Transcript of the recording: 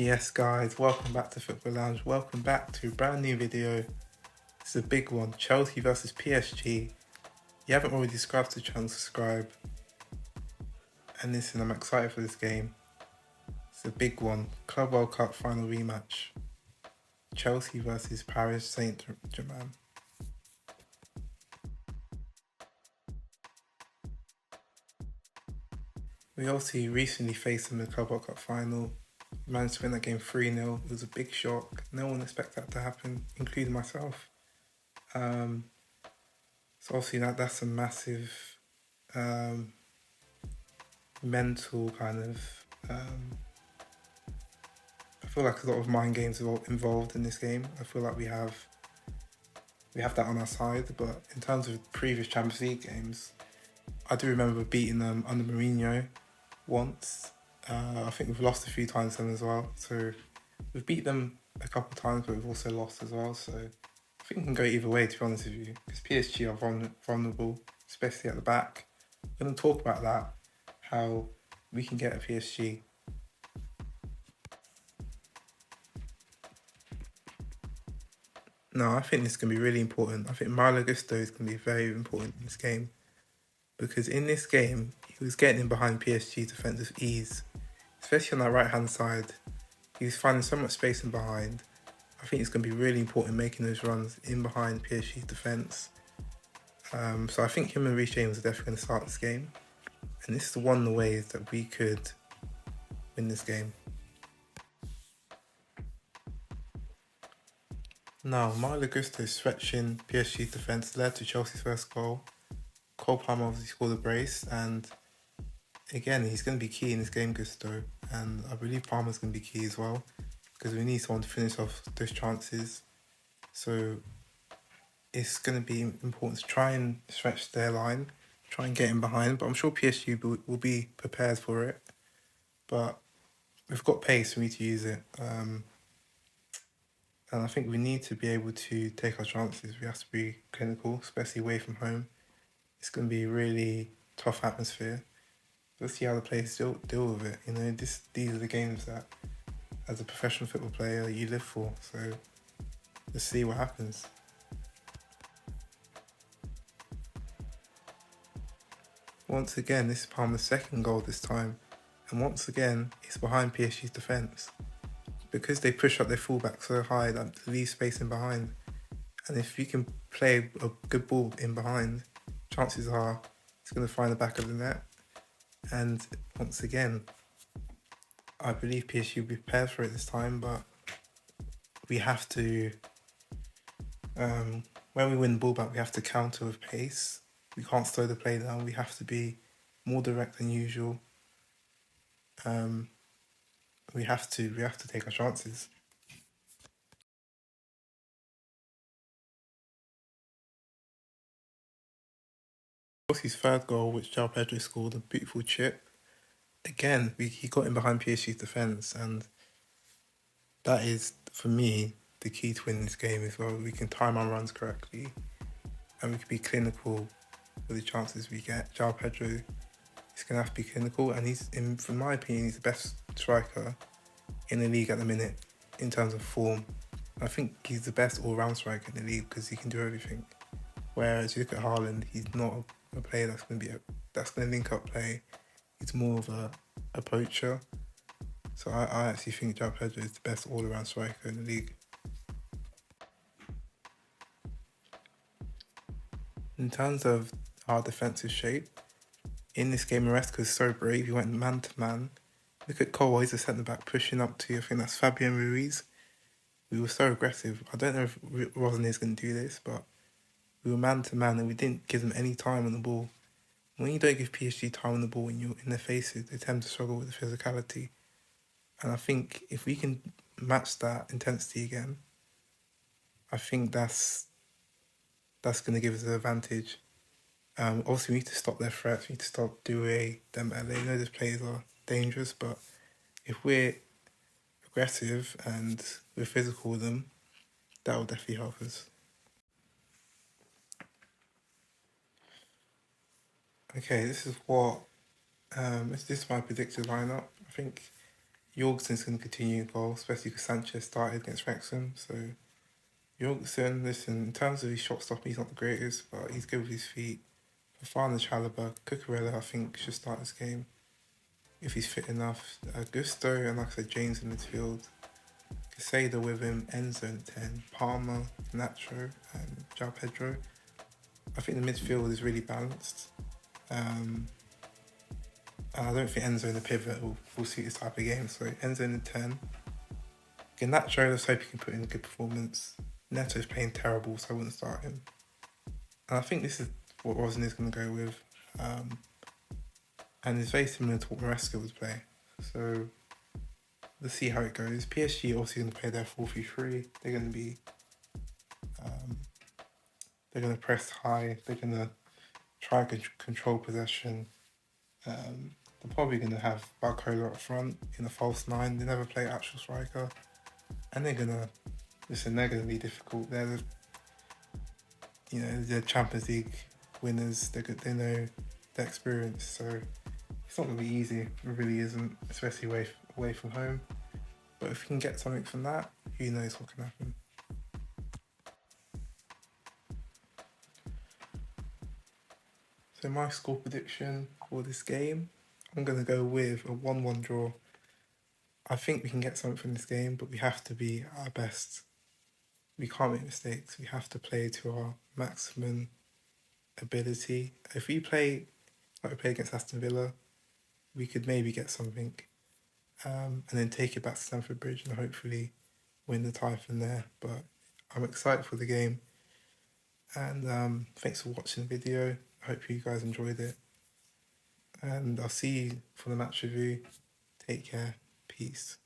Yes guys, welcome back to Football Lounge, welcome back to a brand new video. It's a big one, Chelsea versus PSG. If you haven't already subscribed to the channel, subscribe. And listen, I'm excited for this game. It's a big one, Club World Cup final rematch. Chelsea versus Paris Saint-Germain. We obviously recently faced them in the Club World Cup final. We managed to win that game 3-0. It was a big shock. No one expected that to happen, including myself. So obviously that's a massive mental kind of I feel like a lot of mind games are involved in this game. I feel like we have that on our side, but in terms of previous Champions League games, I do remember beating them under Mourinho once. I think we've lost a few times then as well. So we've beat them a couple of times, but we've also lost as well. So I think it can go either way, to be honest with you, because PSG are vulnerable, especially at the back. We're going to talk about that, how we can get a PSG. No, I think this is going to be really important. I think Malo Gusto is going to be very important in this game, because in this game, he was getting in behind PSG defence with ease, especially on that right-hand side. He was finding so much space in behind. I think it's going to be really important making those runs in behind PSG's defence. So I think him and Reece are definitely going to start this game. And this is one of the ways that we could win this game. Now, Malo Gusto stretching PSG's defence led to Chelsea's first goal. Cole Palmer obviously scored a brace, and again, he's going to be key in this game, Gusto. And I believe Palmer's going to be key as well, because we need someone to finish off those chances. So it's going to be important to try and stretch their line, try and get in behind. But I'm sure PSG will be prepared for it. But we've got pace, we need to use it. And I think we need to be able to take our chances. We have to be clinical, especially away from home. It's going to be a really tough atmosphere. Let's see how the players deal with it. You know, these are the games that, as a professional football player, you live for. So let's see what happens. Once again, this is Palmer's second goal this time. And once again, it's behind PSG's defence. Because they push up their fullback so high that they leave space in behind. And if you can play a good ball in behind, chances are it's going to find the back of the net. And once again, I believe PSG will be prepared for it this time, but we have to, when we win the ball back, we have to counter with pace. We can't slow the play down. We have to be more direct than usual. We have to take our chances. His third goal, which João Pedro scored, a beautiful chip. Again, he got in behind PSG's defence, and that is, for me, the key to winning this game as well. We can time our runs correctly, and we can be clinical with the chances we get. João Pedro is going to have to be clinical, and from my opinion, he's the best striker in the league at the minute in terms of form. I think he's the best all-round striker in the league because he can do everything. Whereas you look at Haaland, he's not a player that's going to link up play. He's more of a poacher. So I actually think João Pedro is the best all-around striker in the league. In terms of our defensive shape, in this game, Maresca is so brave. He went man-to-man. Look at Cole, he's a centre-back pushing up to, I think that's Fabian Ruiz. We were so aggressive. I don't know if Rosner is going to do this, but we were man-to-man and we didn't give them any time on the ball. When you don't give PSG time on the ball and you're in their faces, they tend to struggle with the physicality. And I think if we can match that intensity again, I think that's going to give us an advantage. Obviously, we need to stop their threats. We need to stop Doué, Dembele. I know those players are dangerous, but if we're aggressive and we're physical with them, that will definitely help us. Okay, this is what this is my predicted lineup. I think Jorgensen's going to continue goal, especially because Sanchez started against Wrexham. So Jorgensen, listen, in terms of his shot stopping, he's not the greatest, but he's good with his feet. Fafana, Chalobah, Cucurella, I think should start this game if he's fit enough. Gusto and like I said, James in midfield. Casado with him, Enzo in 10, Palmer, Nacho, and João Pedro. I think the midfield is really balanced. And I don't think Enzo in the pivot will suit this type of game. So Enzo in the 10. Nacho, let's hope he can put in a good performance. Neto's playing terrible, so I wouldn't start him. And I think this is what Rosen is going to go with. And it's very similar to what Maresca would play. So let's see how it goes. PSG obviously going to play their 4-3-3. They're going to be, they're going to press high. They're going to try and control possession. They're probably going to have Barcola up front in a false 9. They never play actual striker. And they're going to be difficult. They're the Champions League winners. They know their experience. So it's not going to be easy. It really isn't, especially away from home. But if we can get something from that, who knows what can happen. So my score prediction for this game, I'm going to go with a 1-1 draw. I think we can get something from this game, but we have to be our best. We can't make mistakes. We have to play to our maximum ability. If we play like we play against Aston Villa, we could maybe get something. And then take it back to Stamford Bridge and hopefully win the tie from there. But I'm excited for the game. And thanks for watching the video. I hope you guys enjoyed it. And I'll see you for the match review. Take care. Peace.